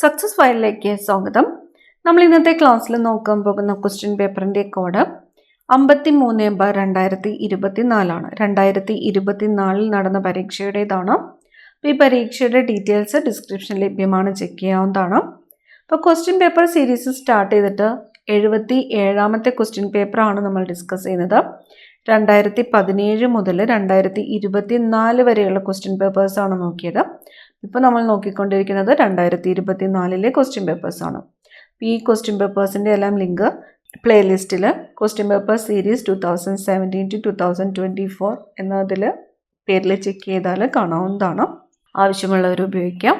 Success ഫയലിലേക്ക് സ്വാഗതം. നമ്മൾ ഇന്നത്തെ ക്ലാസ്സിൽ നോക്കാൻ പോകുന്ന ക്വസ്റ്റ്യൻ പേപ്പറിൻ്റെ കോഡ് 53/2024 ആണ്. 2024 നടന്ന പരീക്ഷയുടേതാണ്. അപ്പോൾ ഈ പരീക്ഷയുടെ ഡീറ്റെയിൽസ് ഡിസ്ക്രിപ്ഷനിൽ ലഭ്യമാണ്, ചെക്ക് ചെയ്യാവുന്നതാണ്. അപ്പോൾ ക്വസ്റ്റ്യൻ പേപ്പർ സീരീസ് സ്റ്റാർട്ട് ചെയ്തിട്ട് 77ാമത്തെ ക്വസ്റ്റ്യൻ പേപ്പറാണ് നമ്മൾ ഡിസ്കസ് ചെയ്യുന്നത്. 2017 മുതൽ 2024 വരെയുള്ള ക്വസ്റ്റ്യൻ പേപ്പേഴ്സാണ് നോക്കിയത്. ഇപ്പോൾ നമ്മൾ നോക്കിക്കൊണ്ടിരിക്കുന്നത് 2024 ക്വസ്റ്റ്യൻ പേപ്പേഴ്സാണ്. ഈ ക്വസ്റ്റ്യൻ പേപ്പേഴ്സിൻ്റെ എല്ലാം ലിങ്ക് പ്ലേലിസ്റ്റിൽ ക്വസ്റ്റ്യൻ പേപ്പർ സീരീസ് 2017 to 2024 എന്നതിൽ പേരിൽ ചെക്ക് ചെയ്താൽ കാണാവുന്നതാണ്. ആവശ്യമുള്ളവർ ഉപയോഗിക്കാം.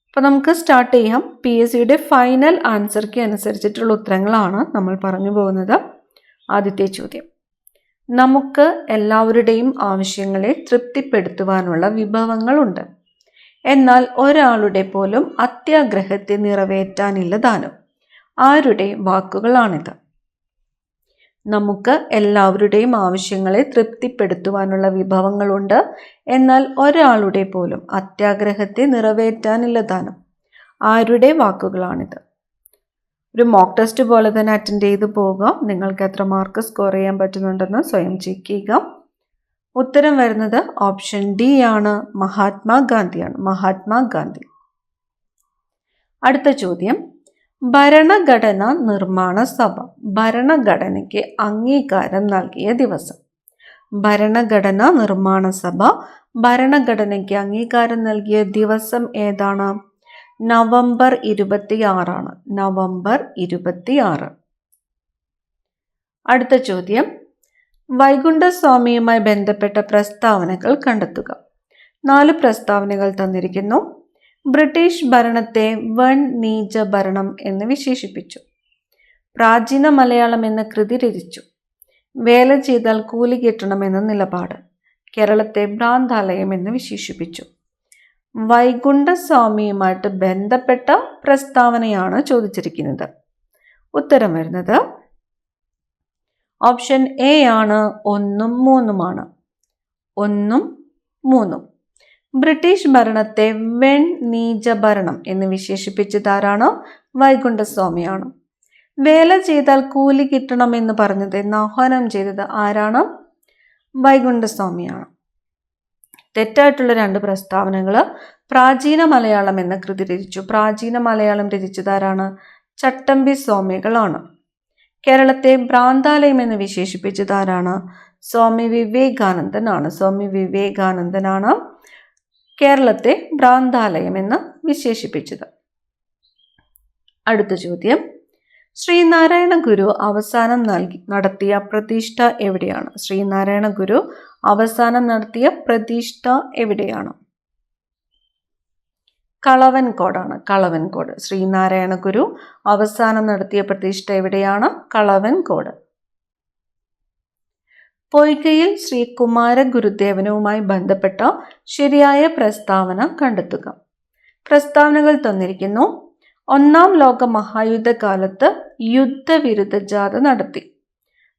അപ്പോൾ നമുക്ക് സ്റ്റാർട്ട് ചെയ്യാം. PSCയുടെ ഫൈനൽ ആൻസർക്ക് അനുസരിച്ചിട്ടുള്ള ഉത്തരങ്ങളാണ് നമ്മൾ പറഞ്ഞു പോകുന്നത്. ആദ്യത്തെ ചോദ്യം: നമുക്ക് എല്ലാവരുടെയും ആവശ്യങ്ങളെ തൃപ്തിപ്പെടുത്തുവാനുള്ള വിഭവങ്ങളുണ്ട്, എന്നാൽ ഒരാളുടെ പോലും അത്യാഗ്രഹത്തെ നിറവേറ്റാനില്ല താനും. ആരുടെ വാക്കുകളാണിത്? നമുക്ക് എല്ലാവരുടെയും ആവശ്യങ്ങളെ തൃപ്തിപ്പെടുത്തുവാനുള്ള വിഭവങ്ങളുണ്ട്, എന്നാൽ ഒരാളുടെ പോലും അത്യാഗ്രഹത്തെ നിറവേറ്റാനില്ല താനും. ആരുടെ വാക്കുകളാണിത്? ഒരു മോക്ക് ടെസ്റ്റ് പോലെ തന്നെ അറ്റൻഡ് ചെയ്ത് പോകാം. നിങ്ങൾക്ക് എത്ര മാർക്ക് സ്കോർ ചെയ്യാൻ പറ്റുന്നുണ്ടെന്ന് സ്വയം ചെക്ക് ചെയ്യുക. ഉത്തരം വരുന്നത് ഓപ്ഷൻ ഡി ആണ്, മഹാത്മാഗാന്ധിയാണ്. മഹാത്മാഗാന്ധി. അടുത്ത ചോദ്യം: ഭരണഘടനാ നിർമ്മാണ സഭ ഭരണഘടനയ്ക്ക് അംഗീകാരം നൽകിയ ദിവസം. ഭരണഘടനാ നിർമ്മാണ സഭ ഭരണഘടനയ്ക്ക് അംഗീകാരം നൽകിയ ദിവസം ഏതാണ്? നവംബർ 26 ആണ്. നവംബർ 26. അടുത്ത ചോദ്യം: വൈകുണ്ഠസ്വാമിയുമായി ബന്ധപ്പെട്ട പ്രസ്താവനകൾ കണ്ടെത്തുക. 4 പ്രസ്താവനകൾ തന്നിരിക്കുന്നു. ബ്രിട്ടീഷ് ഭരണത്തെ വൻ നീച ഭരണം എന്ന് വിശേഷിപ്പിച്ചു. പ്രാചീന മലയാളം എന്ന കൃതി രചിച്ചു. വേല ചെയ്താൽ കൂലി കിട്ടണമെന്ന നിലപാട്. കേരളത്തെ ഭ്രാന്താലയം എന്ന് വിശേഷിപ്പിച്ചു. വൈകുണ്ഠസ്വാമിയുമായിട്ട് ബന്ധപ്പെട്ട പ്രസ്താവനയാണ് ചോദിച്ചിരിക്കുന്നത്. ഉത്തരം വരുന്നത് ഓപ്ഷൻ എ ആണ്, 1ഉം 3ഉമാണ്. 1ഉം 3ഉം. ബ്രിട്ടീഷ് ഭരണത്തെ വെൺ നീച ഭരണം എന്ന് വിശേഷിപ്പിച്ചതാരാണ്? വൈകുണ്ഠസ്വാമിയാണ്. വേല ചെയ്താൽ കൂലി കിട്ടണമെന്ന് പറഞ്ഞത്, ആഹ്വാനം ചെയ്തത് ആരാണ്? വൈകുണ്ഠസ്വാമിയാണ്. തെറ്റായിട്ടുള്ള 2 പ്രസ്താവനകൾ. പ്രാചീന മലയാളം എന്ന കൃതി രചിച്ചു. പ്രാചീന മലയാളം രചിച്ചതാരാണ്? ചട്ടമ്പി സ്വാമികളാണ്. കേരളത്തെ ഭ്രാന്താലയം എന്ന് വിശേഷിപ്പിച്ചതാരാണ്? സ്വാമി വിവേകാനന്ദനാണ്. സ്വാമി വിവേകാനന്ദനാണ് കേരളത്തെ ഭ്രാന്താലയം എന്ന് വിശേഷിപ്പിച്ചത്. അടുത്ത ചോദ്യം: ശ്രീനാരായണ ഗുരു അവസാനം നടത്തിയ പ്രതിഷ്ഠ എവിടെയാണ്? ശ്രീനാരായണ ഗുരു അവസാനം നടത്തിയ പ്രതിഷ്ഠ എവിടെയാണ്? കളവൻകോടാണ്. കളവൻകോട്. ശ്രീനാരായണ ഗുരു അവസാനം നടത്തിയ പ്രതിഷ്ഠ എവിടെയാണ്? കളവൻകോട്. പൊയ്കയിൽ ശ്രീ കുമാര ഗുരുദേവനുമായി ബന്ധപ്പെട്ട ശരിയായ പ്രസ്താവന കണ്ടെത്തുക. പ്രസ്താവനകൾ തന്നിരിക്കുന്നു. 1ാം ലോക മഹായുദ്ധകാലത്ത് യുദ്ധവിരുദ്ധ ജാഥ നടത്തി.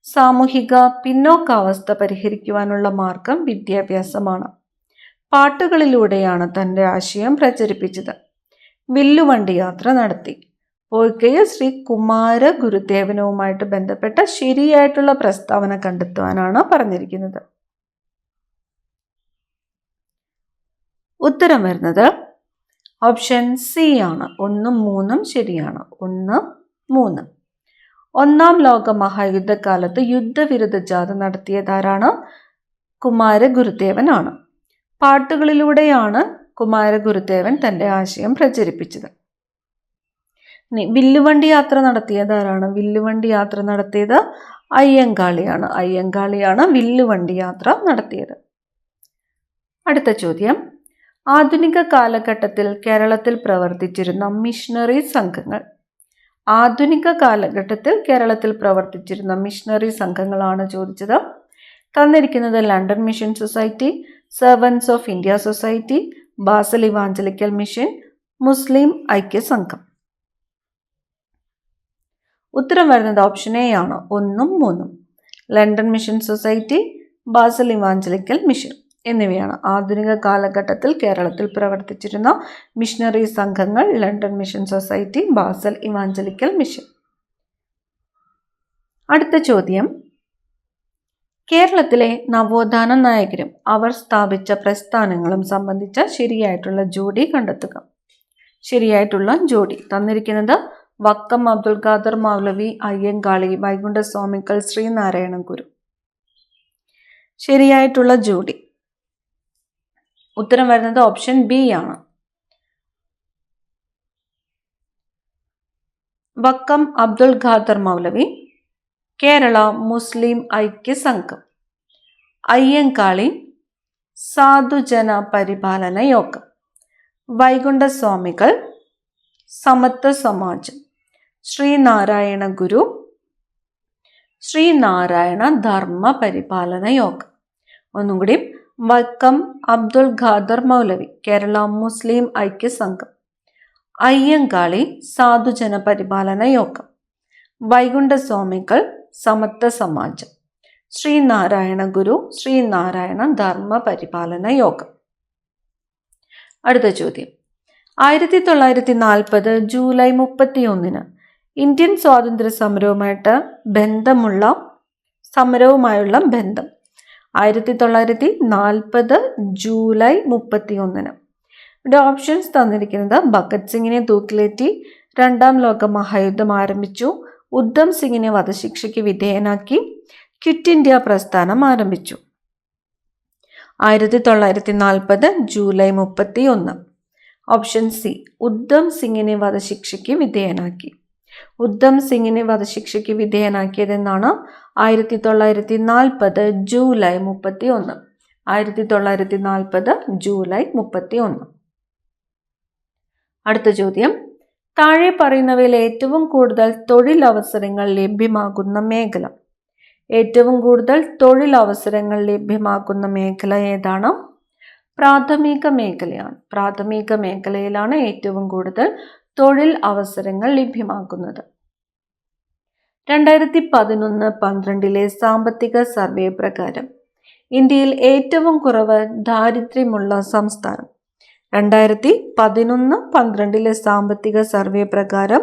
സാമൂഹിക പിന്നോക്കാവസ്ഥ പരിഹരിക്കുവാനുള്ള മാർഗം വിദ്യാഭ്യാസമാണ്. പാട്ടുകളിലൂടെയാണ് തൻ്റെ ആശയം പ്രചരിപ്പിച്ചത്. വില്ലുവണ്ടി യാത്ര നടത്തി. പൊയ്കയിൽ ശ്രീ കുമാര ഗുരുദേവനുമായിട്ട് ബന്ധപ്പെട്ട ശരിയായിട്ടുള്ള പ്രസ്താവന കണ്ടെത്തുവാനാണ് പറഞ്ഞിരിക്കുന്നത്. ഉത്തരം വരുന്നത് ഓപ്ഷൻ സി ആണ്. 1ഉം 3ഉം ശരിയാണ്. 1, 3. 1ാം ലോക മഹായുദ്ധകാലത്ത് യുദ്ധവിരുദ്ധ ജാഥ നടത്തിയതാരാണ്? കുമാര ഗുരുദേവനാണ്. പാട്ടുകളിലൂടെയാണ് കുമാര ഗുരുദേവൻ തൻ്റെ ആശയം പ്രചരിപ്പിച്ചത്. വില്ലുവണ്ടി യാത്ര നടത്തിയതാരാണ്? വില്ലുവണ്ടി യാത്ര നടത്തിയത് അയ്യങ്കാളിയാണ്. അയ്യങ്കാളിയാണ് വില്ലുവണ്ടി യാത്ര നടത്തിയത്. അടുത്ത ചോദ്യം: ആധുനിക കാലഘട്ടത്തിൽ കേരളത്തിൽ പ്രവർത്തിച്ചിരുന്ന മിഷണറി സംഘങ്ങൾ. ആധുനിക കാലഘട്ടത്തിൽ കേരളത്തിൽ പ്രവർത്തിച്ചിരുന്ന മിഷണറി സംഘങ്ങളാണ് ചോദിച്ചത്. തന്നിരിക്കുന്നത് London Mission Society, Servants of India Society, Basel Evangelical Mission, Muslim ഐക്യ സംഘം. ഉത്തരം വരുന്നത് ഓപ്ഷൻ എ ആണ്, 1ഉം 3ഉം. London Mission Society, Basel Evangelical Mission. എന്നിവയാണ്. ആധുനിക കാലഘട്ടത്തിൽ കേരളത്തിൽ പ്രവർത്തിച്ചിരുന്ന മിഷണറി സംഘങ്ങൾ London Mission Society, Basel Evangelical Mission. അടുത്ത ചോദ്യം, കേരളത്തിലെ നവോത്ഥാന നായകരും അവർ സ്ഥാപിച്ച പ്രസ്ഥാനങ്ങളും സംബന്ധിച്ച ശരിയായിട്ടുള്ള ജോഡി കണ്ടെത്തുക. ശരിയായിട്ടുള്ള ജോഡി തന്നിരിക്കുന്നത് വക്കം അബ്ദുൽ ഖാദർ മൗലവി, അയ്യങ്കാളി, വൈകുണ്ഠ സ്വാമികൾ, ശ്രീനാരായണ ഗുരു. ശരിയായിട്ടുള്ള ജോഡി ഉത്തരം വരുന്നത് ഓപ്ഷൻ ബി ആണ്. വക്കം അബ്ദുൽ ഖാദർ മൗലവി, കേരള മുസ്ലിം ഐക്യ സംഘം. അയ്യങ്കാളി, സാധുജന പരിപാലന യോഗം. വൈകുണ്ഠ സ്വാമികൾ, സമത്വ സമാജം. ശ്രീനാരായണ ഗുരു, ശ്രീനാരായണ ധർമ്മ പരിപാലന യോഗം. ഒന്നുകൂടി, വക്കം അബ്ദുൽ ഖാദർ മൗലവി, കേരള മുസ്ലിം ഐക്യ സംഘം. അയ്യങ്കാളി, സാധുജന പരിപാലന യോഗം. വൈകുണ്ഠ സ്വാമികൾ, സമത്വ സമാജം. ശ്രീനാരായണ ഗുരു, ശ്രീനാരായണ ധർമ്മ പരിപാലന യോഗം. അടുത്ത ചോദ്യം, 1940 ജൂലൈ 31 ഇന്ത്യൻ സ്വാതന്ത്ര്യ സമരവുമായുള്ള ബന്ധം. 1940 ജൂലൈ 31. ഇവിടെ ഓപ്ഷൻസ് തന്നിരിക്കുന്നത് ഭഗത് സിംഗിനെ തൂക്കിലേറ്റി, രണ്ടാം ലോക മഹായുദ്ധം ആരംഭിച്ചു, ഉദ്ധം സിംഗിനെ വധശിക്ഷയ്ക്ക് വിധേയനാക്കി, ക്വിറ്റ് ഇന്ത്യ പ്രസ്ഥാനം ആരംഭിച്ചു. 1940 ജൂലൈ 31. ഓപ്ഷൻ സി, ഉദ്ധം സിംഗിനെ വധശിക്ഷയ്ക്ക് വിധേയനാക്കി. ഉദ്ധം സിംഗിനെ വധശിക്ഷയ്ക്ക് വിധേയനാക്കിയതെന്നാണ് 1940 ജൂലൈ 31. 1940 ജൂലൈ 31. അടുത്ത ചോദ്യം, താഴെ പറയുന്നവയിൽ ഏറ്റവും കൂടുതൽ തൊഴിലവസരങ്ങൾ ലഭ്യമാകുന്ന മേഖല. ഏറ്റവും കൂടുതൽ തൊഴിലവസരങ്ങൾ ലഭ്യമാകുന്ന മേഖല ഏതാണ്? പ്രാഥമിക മേഖലയാണ്. പ്രാഥമിക മേഖലയിലാണ് ഏറ്റവും കൂടുതൽ തൊഴിൽ അവസരങ്ങൾ ലഭ്യമാക്കുന്നത്. 2011-12 സാമ്പത്തിക സർവേ പ്രകാരം ഇന്ത്യയിൽ ഏറ്റവും കുറവ് ദാരിദ്ര്യമുള്ള സംസ്ഥാനം. 2011-12 സാമ്പത്തിക സർവേ പ്രകാരം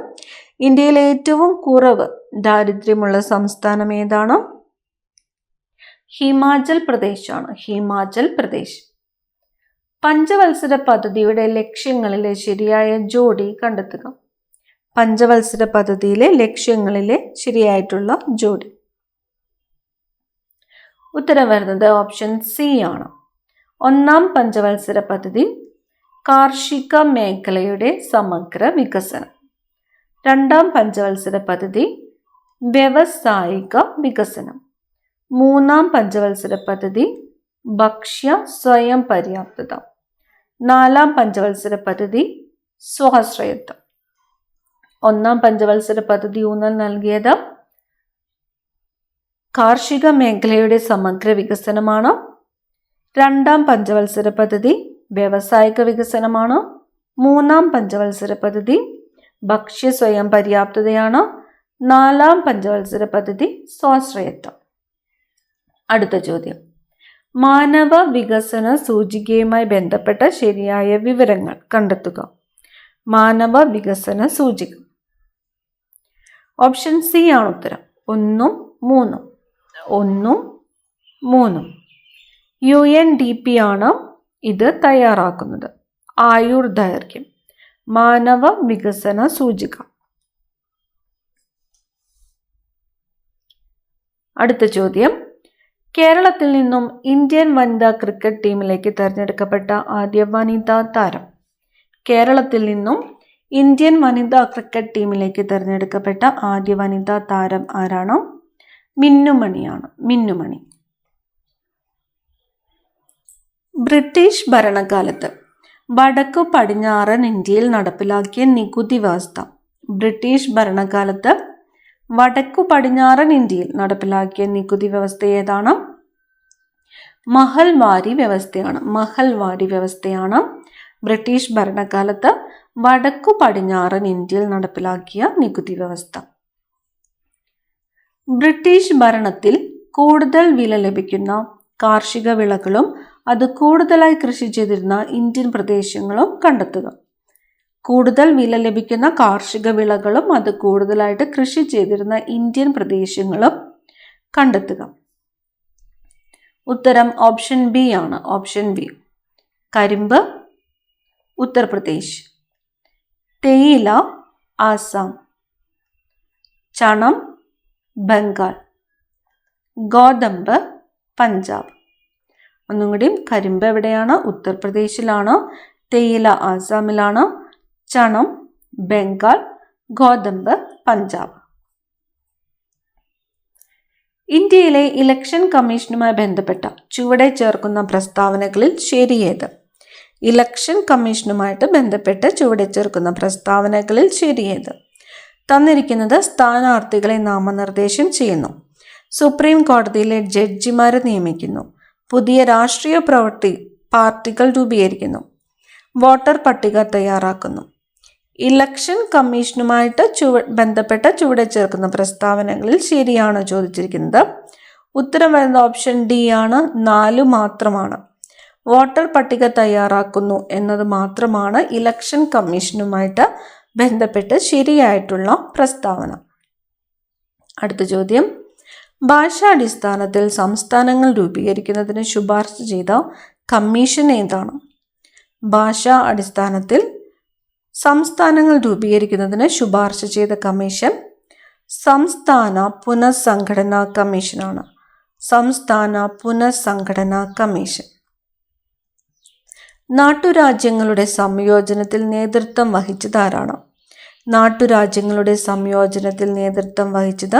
ഇന്ത്യയിൽ ഏറ്റവും കുറവ് ദാരിദ്ര്യമുള്ള സംസ്ഥാനം ഏതാണ്? ഹിമാചൽ പ്രദേശാണ്. ഹിമാചൽ പ്രദേശ്. പഞ്ചവത്സര പദ്ധതിയുടെ ലക്ഷ്യങ്ങളിലെ ശരിയായ ജോഡി കണ്ടെത്തുക. പഞ്ചവത്സര പദ്ധതിയിലെ ലക്ഷ്യങ്ങളിലെ ശരിയായിട്ടുള്ള ജോഡി. ഉത്തരം വരുന്നത് ഓപ്ഷൻ സി ആണ്. ഒന്നാം പഞ്ചവത്സര പദ്ധതി കാർഷിക മേഖലയുടെ സമഗ്ര വികസനം. രണ്ടാം പഞ്ചവത്സര പദ്ധതി വ്യവസായിക വികസനം. മൂന്നാം പഞ്ചവത്സര പദ്ധതി ഭക്ഷ്യ സ്വയം പര്യാപ്തത. നാലാം പഞ്ചവത്സര പദ്ധതി സ്വാശ്രയത്വം. ഒന്നാം പഞ്ചവത്സര പദ്ധതി ഊന്നൽ നൽകിയത് കാർഷിക മേഖലയുടെ സമഗ്ര വികസനമാണ്. രണ്ടാം പഞ്ചവത്സര പദ്ധതി വ്യവസായിക വികസനമാണ്. മൂന്നാം പഞ്ചവത്സര പദ്ധതി ഭക്ഷ്യ സ്വയം പര്യാപ്തതയാണ്. നാലാം പഞ്ചവത്സര പദ്ധതി സ്വാശ്രയത്വം. അടുത്ത ചോദ്യം, മാനവ വികസന സൂചികയുമായി ബന്ധപ്പെട്ട ശരിയായ വിവരങ്ങൾ കണ്ടെത്തുക. മാനവ വികസന സൂചിക. ഓപ്ഷൻ സി ആണ് ഉത്തരം. 1 3. 1 3. UNDP ആണ് ഇത് തയ്യാറാക്കുന്നത്. ആയുർ ദൈർഘ്യം. മാനവ വികസന സൂചിക. അടുത്ത ചോദ്യം, കേരളത്തിൽ നിന്നും ഇന്ത്യൻ വനിതാ ക്രിക്കറ്റ് ടീമിലേക്ക് തിരഞ്ഞെടുക്കപ്പെട്ട ആദ്യ വനിതാ താരം. കേരളത്തിൽ നിന്നും ഇന്ത്യൻ വനിതാ ക്രിക്കറ്റ് ടീമിലേക്ക് തിരഞ്ഞെടുക്കപ്പെട്ട ആദ്യ വനിതാ താരം ആരാണ്? മിന്നുമണിയാണ്. മിന്നുമണി. ബ്രിട്ടീഷ് ഭരണകാലത്ത് വടക്കു പടിഞ്ഞാറൻ ഇന്ത്യയിൽ നടപ്പിലാക്കിയ നികുതി വ്യവസ്ഥ. ബ്രിട്ടീഷ് ഭരണകാലത്ത് വടക്കു പടിഞ്ഞാറൻ ഇന്ത്യയിൽ നടപ്പിലാക്കിയ നികുതി വ്യവസ്ഥ ഏതാണ്? മഹൽവാരി വ്യവസ്ഥയാണ്. മഹൽവാരി വ്യവസ്ഥയാണ് ബ്രിട്ടീഷ് ഭരണകാലത്ത് വടക്കു പടിഞ്ഞാറൻ ഇന്ത്യയിൽ നടപ്പിലാക്കിയ നികുതി വ്യവസ്ഥ. ബ്രിട്ടീഷ് ഭരണത്തിൽ കൂടുതൽ വില ലഭിക്കുന്ന കാർഷിക വിളകളും അത് കൂടുതലായി കൃഷി ചെയ്തിരുന്ന ഇന്ത്യൻ പ്രദേശങ്ങളും കണ്ടെത്തുക. കൂടുതൽ വില ലഭിക്കുന്ന കാർഷിക വിളകളും അത് കൂടുതലായിട്ട് കൃഷി ചെയ്തിരുന്ന ഇന്ത്യൻ പ്രദേശങ്ങളും കണ്ടെത്തുക. ഉത്തരം ഓപ്ഷൻ ബി ആണ്. Option B. കരിമ്പ് ഉത്തർപ്രദേശ്, തേയില ആസാം, ചണം ബംഗാൾ, ഗോതമ്പ് പഞ്ചാബ്. ഒന്നും കൂടി, കരിമ്പ് എവിടെയാണ്? ഉത്തർപ്രദേശിലാണ്. തേയില ആസാമിലാണ്. ചണം ബംഗാൾ, ഗോതമ്പ് പഞ്ചാബ്. ഇന്ത്യയിലെ ഇലക്ഷൻ കമ്മീഷനുമായി ബന്ധപ്പെട്ട ചുവടെ ചേർക്കുന്ന പ്രസ്താവനകളിൽ ശരിയേത്? ഇലക്ഷൻ കമ്മീഷനുമായിട്ട് ബന്ധപ്പെട്ട് ചുവടെ ചേർക്കുന്ന പ്രസ്താവനകളിൽ ശരിയേത്? തന്നിരിക്കുന്നത് സ്ഥാനാർത്ഥികളെ നാമനിർദ്ദേശം ചെയ്യുന്നു, സുപ്രീം കോടതിയിലെ ജഡ്ജിമാരെ നിയമിക്കുന്നു, പുതിയ രാഷ്ട്രീയ പാർട്ടികൾ രൂപീകരിക്കുന്നു, വോട്ടർ പട്ടിക തയ്യാറാക്കുന്നു. ഇലക്ഷൻ കമ്മീഷനുമായിട്ട് ബന്ധപ്പെട്ട ചുവടെ ചേർക്കുന്ന പ്രസ്താവനകളിൽ ശരിയാണ് ചോദിച്ചിരിക്കുന്നത്. ഉത്തരം വരുന്ന ഓപ്ഷൻ ഡി ആണ്. 4 മാത്രമാണ്. വോട്ടർ പട്ടിക തയ്യാറാക്കുന്നു എന്നത് മാത്രമാണ് ഇലക്ഷൻ കമ്മീഷനുമായിട്ട് ബന്ധപ്പെട്ട് ശരിയായിട്ടുള്ള പ്രസ്താവന. അടുത്ത ചോദ്യം, ഭാഷാടിസ്ഥാനത്തിൽ സംസ്ഥാനങ്ങൾ രൂപീകരിക്കുന്നതിന് ശുപാർശ ചെയ്ത കമ്മീഷൻ ഏതാണ്? ഭാഷാ അടിസ്ഥാനത്തിൽ സംസ്ഥാനങ്ങൾ രൂപീകരിക്കുന്നതിന് ശുപാർശ ചെയ്ത കമ്മീഷൻ സംസ്ഥാന പുനഃസംഘടനാ കമ്മീഷനാണ്. സംസ്ഥാന പുനഃസംഘടനാ കമ്മീഷൻ. നാട്ടുരാജ്യങ്ങളുടെ സംയോജനത്തിൽ നേതൃത്വം വഹിച്ചത് ആരാണ്? നാട്ടുരാജ്യങ്ങളുടെ സംയോജനത്തിൽ നേതൃത്വം വഹിച്ചത്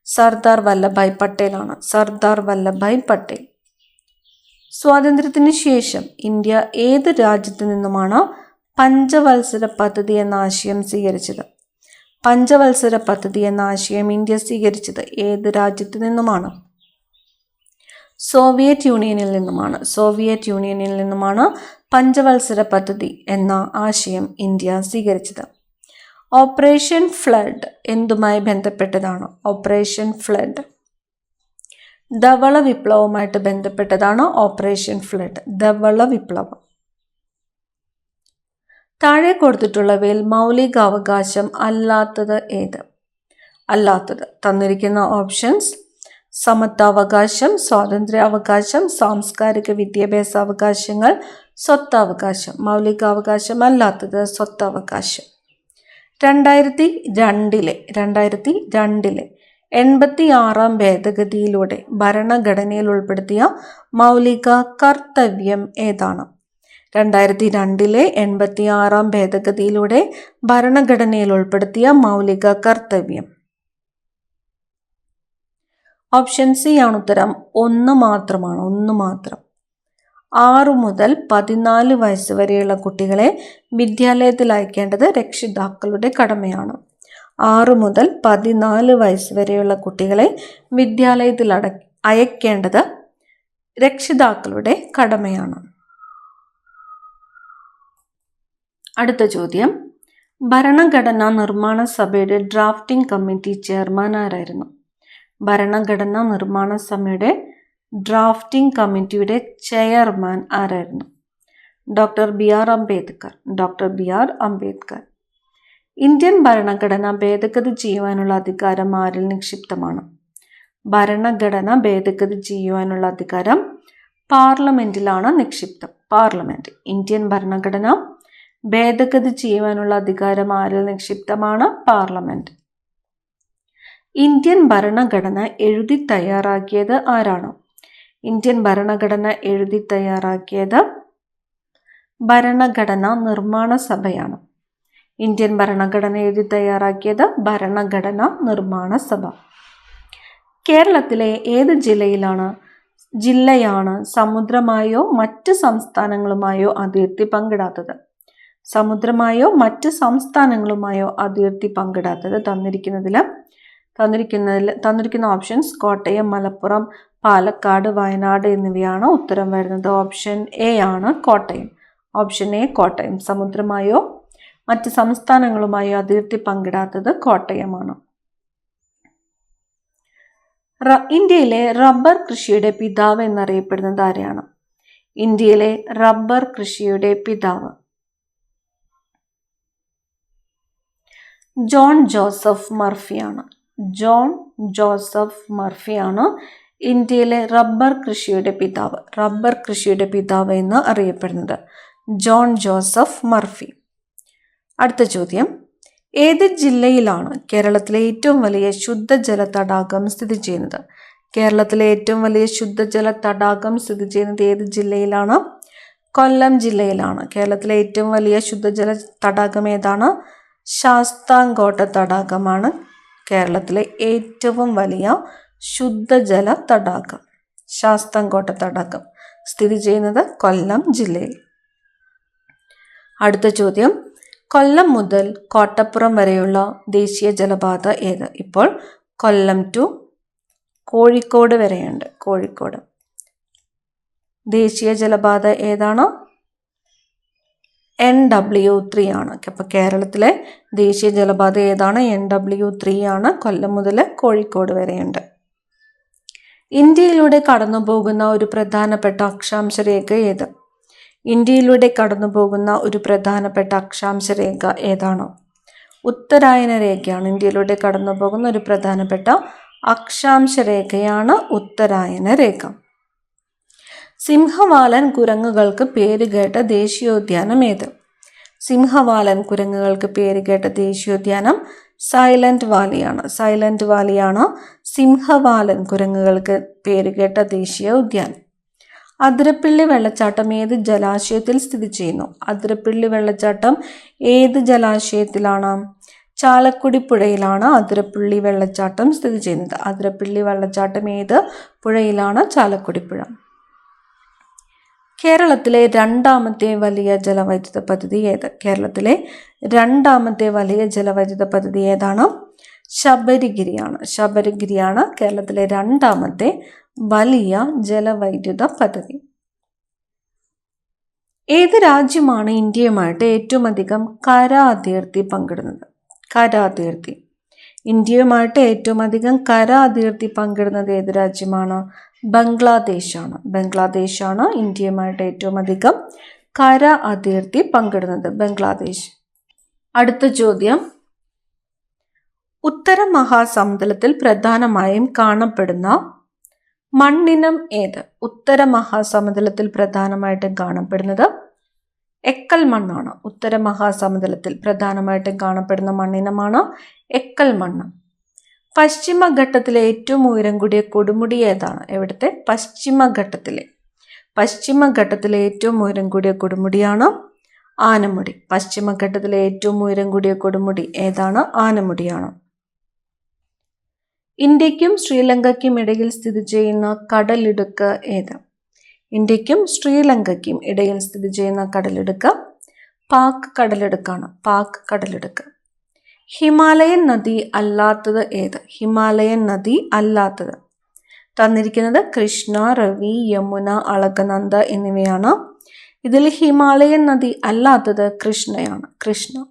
സർദാർ വല്ലഭായ് പട്ടേലാണ്. സർദാർ വല്ലഭായ് പട്ടേൽ. സ്വാതന്ത്ര്യത്തിന് ശേഷം ഇന്ത്യ ഏത് രാജ്യത്തു നിന്നുമാണ് പഞ്ചവത്സര പദ്ധതി എന്ന ആശയം സ്വീകരിച്ചത്? പഞ്ചവത്സര പദ്ധതി എന്ന ആശയം ഇന്ത്യ സ്വീകരിച്ചത് ഏത് രാജ്യത്തു നിന്നുമാണ്? സോവിയറ്റ് യൂണിയനിൽ നിന്നുമാണ്. സോവിയറ്റ് യൂണിയനിൽ നിന്നുമാണ് പഞ്ചവത്സര പദ്ധതി എന്ന ആശയം ഇന്ത്യ സ്വീകരിച്ചത്. ഓപ്പറേഷൻ ഫ്ലഡ് എന്തുമായി ബന്ധപ്പെട്ടതാണ്? ഓപ്പറേഷൻ ഫ്ലഡ് ധവള വിപ്ലവവുമായിട്ട് ബന്ധപ്പെട്ടതാണ്. ഓപ്പറേഷൻ ഫ്ലഡ് ധവള വിപ്ലവം. താഴെ കൊടുത്തിട്ടുള്ളവയിൽ മൗലികാവകാശം അല്ലാത്തത് ഏത്? അല്ലാത്തത് തന്നിരിക്കുന്ന ഓപ്ഷൻസ് സമത്വാവകാശം, സ്വാതന്ത്ര്യാവകാശം, സാംസ്കാരിക വിദ്യാഭ്യാസ അവകാശങ്ങൾ, സ്വത്തവകാശം. മൗലികാവകാശം അല്ലാത്തത് സ്വത്തവകാശം. 2002 86 ഭേദഗതിയിലൂടെ ഭരണഘടനയിൽ ഉൾപ്പെടുത്തിയ മൗലിക കർത്തവ്യം ഏതാണ്? 2002 86 ഭേദഗതിയിലൂടെ ഭരണഘടനയിൽ ഉൾപ്പെടുത്തിയ മൗലിക കർത്തവ്യം. ഓപ്ഷൻ സി ആണ് ഉത്തരം. 1 മാത്രമാണ്. 1 മാത്രം. 6 മുതൽ 14 വയസ്സ് വരെയുള്ള കുട്ടികളെ വിദ്യാലയത്തിൽ അയക്കേണ്ടത് രക്ഷിതാക്കളുടെ കടമയാണ്. 6 മുതൽ 14 വയസ്സ് വരെയുള്ള കുട്ടികളെ വിദ്യാലയത്തിൽ അയക്കേണ്ടത് രക്ഷിതാക്കളുടെ കടമയാണ്. അടുത്ത ചോദ്യം, ഭരണഘടനാ നിർമ്മാണ സഭയുടെ ഡ്രാഫ്റ്റിംഗ് കമ്മിറ്റി ചെയർമാൻ ആരായിരുന്നു? ഭരണഘടനാ നിർമ്മാണ സഭയുടെ ഡ്രാഫ്റ്റിംഗ് കമ്മിറ്റിയുടെ ചെയർമാൻ ആരായിരുന്നു? Doctor B R Ambedkar. Doctor B R Ambedkar. Indian ഭരണഘടന ഭേദഗതി ചെയ്യുവാനുള്ള അധികാരം ആരിൽ നിക്ഷിപ്തമാണ്? ഭരണഘടന ഭേദഗതി ചെയ്യുവാനുള്ള അധികാരം പാർലമെന്റിലാണ് നിക്ഷിപ്തം. പാർലമെന്റ്. ഇന്ത്യൻ ഭരണഘടന ഭേദഗതി ചെയ്യുവാനുള്ള അധികാരം ആരിൽ നിക്ഷിപ്തമാണ്? പാർലമെന്റ്. ഇന്ത്യൻ ഭരണഘടന എഴുതി തയ്യാറാക്കിയത് ആരാണ്? ഇന്ത്യൻ ഭരണഘടന എഴുതി തയ്യാറാക്കിയത് ഭരണഘടനാ നിർമ്മാണ സഭയാണ്. ഇന്ത്യൻ ഭരണഘടന എഴുതി തയ്യാറാക്കിയത് ഭരണഘടനാ നിർമ്മാണ സഭ. കേരളത്തിലെ ഏത് ജില്ലയാണ് സമുദ്രമായോ മറ്റ് സംസ്ഥാനങ്ങളുമായോ അതിർത്തി പങ്കിടാത്തത്? സമുദ്രമായോ മറ്റ് സംസ്ഥാനങ്ങളുമായോ അതിർത്തി പങ്കിടാത്തത് തന്നിരിക്കുന്ന ഓപ്ഷൻസ് കോട്ടയം, മലപ്പുറം, പാലക്കാട്, വയനാട് എന്നിവയാണ്. ഉത്തരം വരുന്നത് ഓപ്ഷൻ എ ആണ്, കോട്ടയം. Option A Kottayam. സമുദ്രമായോ മറ്റ് സംസ്ഥാനങ്ങളുമായോ അതിർത്തി പങ്കിടാത്തത് കോട്ടയമാണ്. ഇന്ത്യയിലെ റബ്ബർ കൃഷിയുടെ പിതാവ് എന്നറിയപ്പെടുന്നത് ആരെയാണ്? ഇന്ത്യയിലെ റബ്ബർ കൃഷിയുടെ പിതാവ്? ജോൺ ജോസഫ് മർഫിയാണ്. ജോൺ ജോസഫ് മർഫിയാണ് ഇന്ത്യയിലെ റബ്ബർ കൃഷിയുടെ പിതാവ്. റബ്ബർ കൃഷിയുടെ പിതാവ് എന്ന് അറിയപ്പെടുന്നത് ജോൺ ജോസഫ് മർഫി. അടുത്ത ചോദ്യം, ഏത് ജില്ലയിലാണ് കേരളത്തിലെ ഏറ്റവും വലിയ ശുദ്ധജല തടാകം സ്ഥിതി ചെയ്യുന്നത്? കേരളത്തിലെ ഏറ്റവും വലിയ ശുദ്ധജല തടാകം സ്ഥിതി ചെയ്യുന്നത് ഏത് ജില്ലയിലാണ്? കൊല്ലം ജില്ലയിലാണ്. കേരളത്തിലെ ഏറ്റവും വലിയ ശുദ്ധജല തടാകം ഏതാണ്? ശാസ്താംകോട്ട തടാകമാണ് കേരളത്തിലെ ഏറ്റവും വലിയ ശുദ്ധജല തടാകം. ശാസ്താംകോട്ട തടാകം സ്ഥിതി ചെയ്യുന്നത് കൊല്ലം ജില്ലയിൽ. അടുത്ത ചോദ്യം, കൊല്ലം മുതൽ കോട്ടപ്പുറം വരെയുള്ള ദേശീയ ജലപാത ഏത്? ഇപ്പോൾ കൊല്ലം ടു കോഴിക്കോട് വരെയുണ്ട്. കോഴിക്കോട് ദേശീയ ജലപാത ഏതാണ്? NW3 ആണ്. അപ്പോൾ കേരളത്തിലെ ദേശീയ ജലപാത ഏതാണ്? NW3 ആണ്. കൊല്ലം മുതൽ കോഴിക്കോട് വരെയുണ്ട്. ഇന്ത്യയിലൂടെ കടന്നു പോകുന്ന ഒരു പ്രധാനപ്പെട്ട അക്ഷാംശ രേഖ ഏത്? ഇന്ത്യയിലൂടെ കടന്നു പോകുന്ന ഒരു പ്രധാനപ്പെട്ട അക്ഷാംശ രേഖ ഏതാണ്? ഉത്തരായന രേഖയാണ്. ഇന്ത്യയിലൂടെ കടന്നു പോകുന്ന ഒരു പ്രധാനപ്പെട്ട അക്ഷാംശ രേഖയാണ് ഉത്തരായന രേഖ. സിംഹവാലൻ കുരങ്ങുകൾക്ക് പേരുകേട്ട ദേശീയോദ്യാനം ഏത്? സിംഹവാലൻ കുരങ്ങുകൾക്ക് പേരുകേട്ട ദേശീയോദ്യാനം സൈലന്റ് വാലിയാണ്. സൈലന്റ് വാലിയാണ് സിംഹവാലൻ കുരങ്ങുകൾക്ക് പേരുകേട്ട ദേശീയ ഉദ്യാനം. അതിരപ്പിള്ളി വെള്ളച്ചാട്ടം ഏത് ജലാശയത്തിൽ സ്ഥിതി ചെയ്യുന്നു? അതിരപ്പിള്ളി വെള്ളച്ചാട്ടം ഏത് ജലാശയത്തിലാണ്? ചാലക്കുടി പുഴയിലാണ് അതിരപ്പിള്ളി വെള്ളച്ചാട്ടം സ്ഥിതി ചെയ്യുന്നത്. അതിരപ്പിള്ളി വെള്ളച്ചാട്ടം ഏത് പുഴയിലാണ്? ചാലക്കുടി പുഴ. കേരളത്തിലെ രണ്ടാമത്തെ വലിയ ജലവൈദ്യുത പദ്ധതി ഏത്? കേരളത്തിലെ രണ്ടാമത്തെ വലിയ ജലവൈദ്യുത പദ്ധതി ഏതാണ്? ശബരിഗിരിയാണ്. ശബരിഗിരിയാണ് കേരളത്തിലെ രണ്ടാമത്തെ വലിയ ജലവൈദ്യുത പദ്ധതി. ഏത് രാജ്യമാണ് ഇന്ത്യയുമായിട്ട് ഏറ്റവും അധികം കര അതിർത്തി പങ്കിടുന്നത്? കര അതിർത്തി. ഇന്ത്യയുമായിട്ട് ഏറ്റവും അധികം കര അതിർത്തി പങ്കിടുന്നത് ഏത് രാജ്യമാണ്? ബംഗ്ലാദേശാണ്. ബംഗ്ലാദേശാണ് ഇന്ത്യയുമായിട്ട് ഏറ്റവും അധികം കര അതിർത്തി പങ്കിടുന്നത്. ബംഗ്ലാദേശ്. അടുത്ത ചോദ്യം, ഉത്തര മഹാസമുദ്രത്തിൽ പ്രധാനമായും കാണപ്പെടുന്ന മണ്ണിനം ഏത്? ഉത്തര മഹാസമുദ്രത്തിൽ പ്രധാനമായിട്ടും കാണപ്പെടുന്നത് എക്കൽ മണ്ണാണ്. ഉത്തര മഹാസമുദ്രത്തിൽ പ്രധാനമായിട്ടും കാണപ്പെടുന്ന മണ്ണിനമാണ് എക്കൽ മണ്ണ്. പശ്ചിമഘട്ടത്തിലെ ഏറ്റവും ഉയരം കൂടിയ കൊടുമുടി ഏതാണ്? എവിടുത്തെ? പശ്ചിമഘട്ടത്തിലെ ഏറ്റവും ഉയരം കൂടിയ കൊടുമുടിയാണ് ആനമുടി. പശ്ചിമഘട്ടത്തിലെ ഏറ്റവും ഉയരം കൂടിയ കൊടുമുടി ഏതാണ്? ആനമുടിയാണ്. ഇന്ത്യക്കും ശ്രീലങ്കയ്ക്കും ഇടയിൽ സ്ഥിതി ചെയ്യുന്ന കടലിടുക്ക് ഏത്? ഇന്ത്യക്കും ശ്രീലങ്കയ്ക്കും ഇടയിൽ സ്ഥിതി ചെയ്യുന്ന കടലിടുക്ക് പാക് കടലിടുക്കാണ്. പാക് കടലിടുക്ക്. ഹിമാലയൻ നദി അല്ലാത്തത് ഏത്? ഹിമാലയൻ നദി അല്ലാത്തത് തന്നിരിക്കുന്നത് കൃഷ്ണ, രവി, യമുന, അളകനന്ദ എന്നിവയാണ്. ഇതിൽ ഹിമാലയൻ നദി അല്ലാത്തത് കൃഷ്ണയാണ്. കൃഷ്ണ.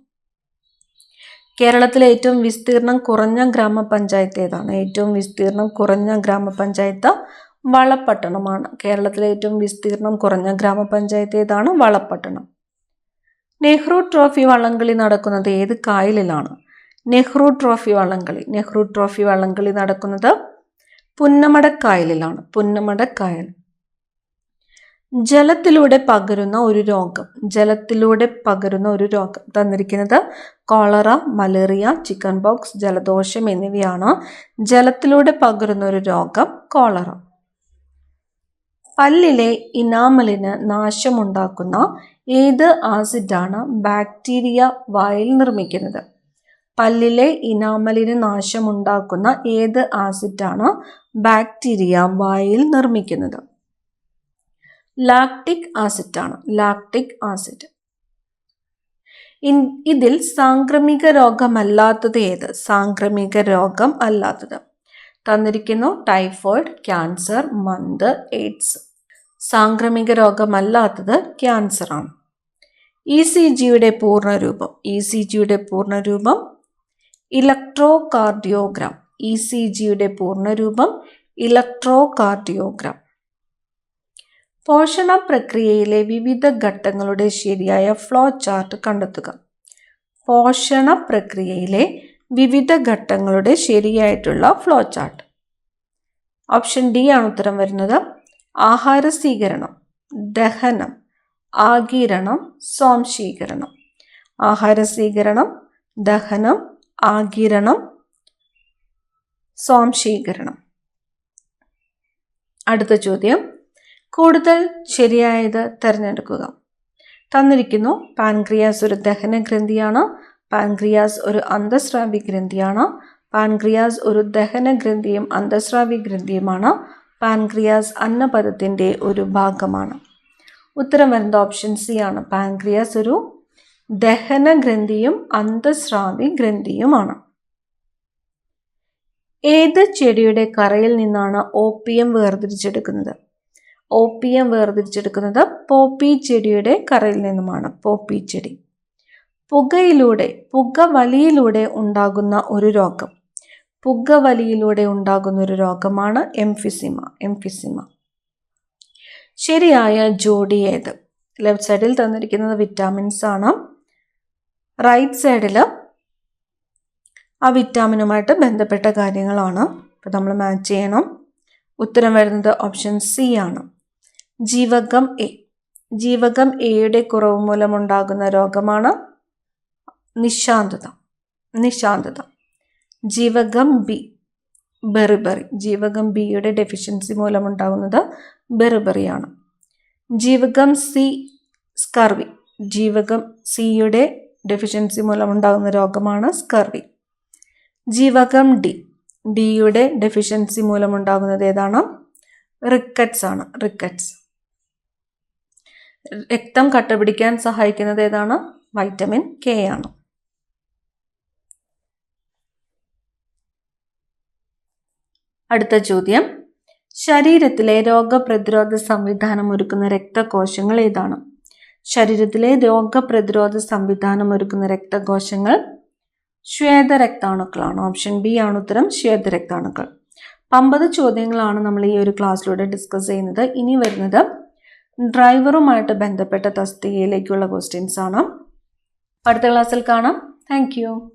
കേരളത്തിലെ ഏറ്റവും വിസ്തീർണം കുറഞ്ഞ ഗ്രാമപഞ്ചായത്ത് ഏതാണ്? ഏറ്റവും വിസ്തീർണം കുറഞ്ഞ ഗ്രാമപഞ്ചായത്ത് വളപട്ടണമാണ്. കേരളത്തിലെ ഏറ്റവും വിസ്തീർണം കുറഞ്ഞ ഗ്രാമപഞ്ചായത്ത് ഏതാണ്? വളപട്ടണം. നെഹ്റു ട്രോഫി വള്ളംകളി നടക്കുന്നത് ഏത് കായലിലാണ്? നെഹ്റു ട്രോഫി വള്ളംകളി നടക്കുന്നത് പുന്നമടക്കായലിലാണ്. പുന്നമടക്കായൽ. ജലത്തിലൂടെ പകരുന്ന ഒരു രോഗം തന്നിരിക്കുന്നത് കോളറ, മലേറിയ, ചിക്കൻ പോക്സ്, ജലദോഷം എന്നിവയാണ്. ജലത്തിലൂടെ പകരുന്ന ഒരു രോഗം കോളറ. പല്ലിലെ ഇനാമലിന് നാശമുണ്ടാക്കുന്ന ഏത് ആസിഡാണ് ബാക്ടീരിയ വായിൽ നിർമ്മിക്കുന്നത്? പല്ലിലെ ഇനാമലിന് നാശമുണ്ടാക്കുന്ന ഏത് ആസിഡാണ് ബാക്ടീരിയ വായിൽ നിർമ്മിക്കുന്നത്? ലാക്റ്റിക് ആസിഡാണ്. Lactic acid. ഇതിൽ സാംക്രമിക രോഗമല്ലാത്തത് ഏത്? സാംക്രമിക രോഗം അല്ലാത്തത് തന്നിരിക്കുന്നു ടൈഫോയിഡ്, ക്യാൻസർ, മന്ത്, എയ്ഡ്സ്. സാംക്രമിക രോഗമല്ലാത്തത് ക്യാൻസർ ആണ്. ECGയുടെ പൂർണ്ണരൂപം ഇലക്ട്രോകാർഡിയോഗ്രാം. ECGയുടെ പൂർണ്ണരൂപം ഇലക്ട്രോകാർഡിയോഗ്രാം. പോഷണ പ്രക്രിയയിലെ വിവിധ ഘട്ടങ്ങളുടെ ശരിയായ ഫ്ലോ ചാർട്ട് കണ്ടെത്തുക. പോഷണ പ്രക്രിയയിലെ വിവിധ ഘട്ടങ്ങളുടെ ശരിയായിട്ടുള്ള ഫ്ലോ ചാർട്ട്. ഓപ്ഷൻ ഡി ആണ് ഉത്തരം വരുന്നത്. ആഹാര സ്വീകരണം, ദഹനം, ആഗിരണം, സ്വാംശീകരണം. ആഹാര സ്വീകരണം, ദഹനം, ആഗിരണം, സ്വാംശീകരണം. അടുത്ത ചോദ്യം, കൂടുതൽ ശരിയായത് തിരഞ്ഞെടുക്കുക. തന്നിരിക്കുന്നു പാൻക്രിയാസ് ഒരു ദഹന ഗ്രന്ഥിയാണ്, പാൻക്രിയാസ് ഒരു അന്തസ്രാവി ഗ്രന്ഥിയാണ്, പാൻക്രിയാസ് ഒരു ദഹന ഗ്രന്ഥിയും അന്തസ്രാവി ഗ്രന്ഥിയുമാണ്, പാൻക്രിയാസ് അന്നപഥത്തിൻ്റെ ഒരു ഭാഗമാണ്. ഉത്തരം വരുന്നത് ഓപ്ഷൻ സി ആണ്. പാൻക്രിയാസ് ഒരു ദഹന ഗ്രന്ഥിയും അന്തസ്രാവി ഗ്രന്ഥിയുമാണ്. ഏത് ചെടിയുടെ കറയിൽ നിന്നാണ് ഓപ്പിയം വേർതിരിച്ചെടുക്കുന്നത്? ഓപ്പിയം വേർതിരിച്ചെടുക്കുന്നത് പോപ്പി ചെടിയുടെ കറയിൽ നിന്നുമാണ്. പോപ്പി ചെടി. പുകവലിയിലൂടെ ഉണ്ടാകുന്ന ഒരു രോഗം. പുകവലിയിലൂടെ ഉണ്ടാകുന്ന ഒരു രോഗമാണ് എംഫിസിമ. ശരിയായ ജോഡി ഏത്? ലെഫ്റ്റ് സൈഡിൽ തന്നിരിക്കുന്നത് വിറ്റാമിൻസ് ആണ്, റൈറ്റ് സൈഡിൽ ആ വിറ്റാമിനുമായിട്ട് ബന്ധപ്പെട്ട കാര്യങ്ങളാണ്. അപ്പോൾ നമ്മൾ മാച്ച് ചെയ്യണം. ഉത്തരം വരുന്നത് ഓപ്ഷൻ സി ആണ്. ജീവകം എ. ജീവകം എയുടെ കുറവ് മൂലമുണ്ടാകുന്ന രോഗമാണ് നിശാന്തത. ജീവകം ബി, ബെറിബറി. ജീവകം ബിയുടെ ഡെഫിഷ്യൻസി മൂലമുണ്ടാകുന്നത് ബെറിബറിയാണ്. ജീവകം സി, സ്കർവി. ജീവകം സിയുടെ ഡെഫിഷ്യൻസി മൂലമുണ്ടാകുന്ന രോഗമാണ് സ്കർവി. ജീവകം ഡി, ഡിയുടെ ഡെഫിഷ്യൻസി മൂലമുണ്ടാകുന്നത് ഏതാണ്? റിക്കറ്റ്സ് ആണ്. റിക്കറ്റ്സ്. രക്തം കട്ടപിടിക്കാൻ സഹായിക്കുന്നത് ഏതാണ്? വൈറ്റമിൻ കെ ആണ്. അടുത്ത ചോദ്യം, ശരീരത്തിലെ രോഗപ്രതിരോധ സംവിധാനം ഒരുക്കുന്ന രക്തകോശങ്ങൾ ഏതാണ്? ശരീരത്തിലെ രോഗപ്രതിരോധ സംവിധാനം ഒരുക്കുന്ന രക്തകോശങ്ങൾ ശ്വേതരക്താണുക്കളാണ്. ഓപ്ഷൻ ബി ആണ് ഉത്തരം, ശ്വേതരക്താണുക്കൾ. 50 ചോദ്യങ്ങളാണ് നമ്മൾ ഈ ഒരു ക്ലാസ്സിലൂടെ ഡിസ്കസ് ചെയ്യുന്നത്. ഇനി വരുന്നത് ഡ്രൈവറുമായിട്ട് ബന്ധപ്പെട്ട തസ്തികയിലേക്കുള്ള ക്വസ്റ്റ്യൻസ് ആണ്. അടുത്ത ക്ലാസ്സിൽ കാണാം. Thank you.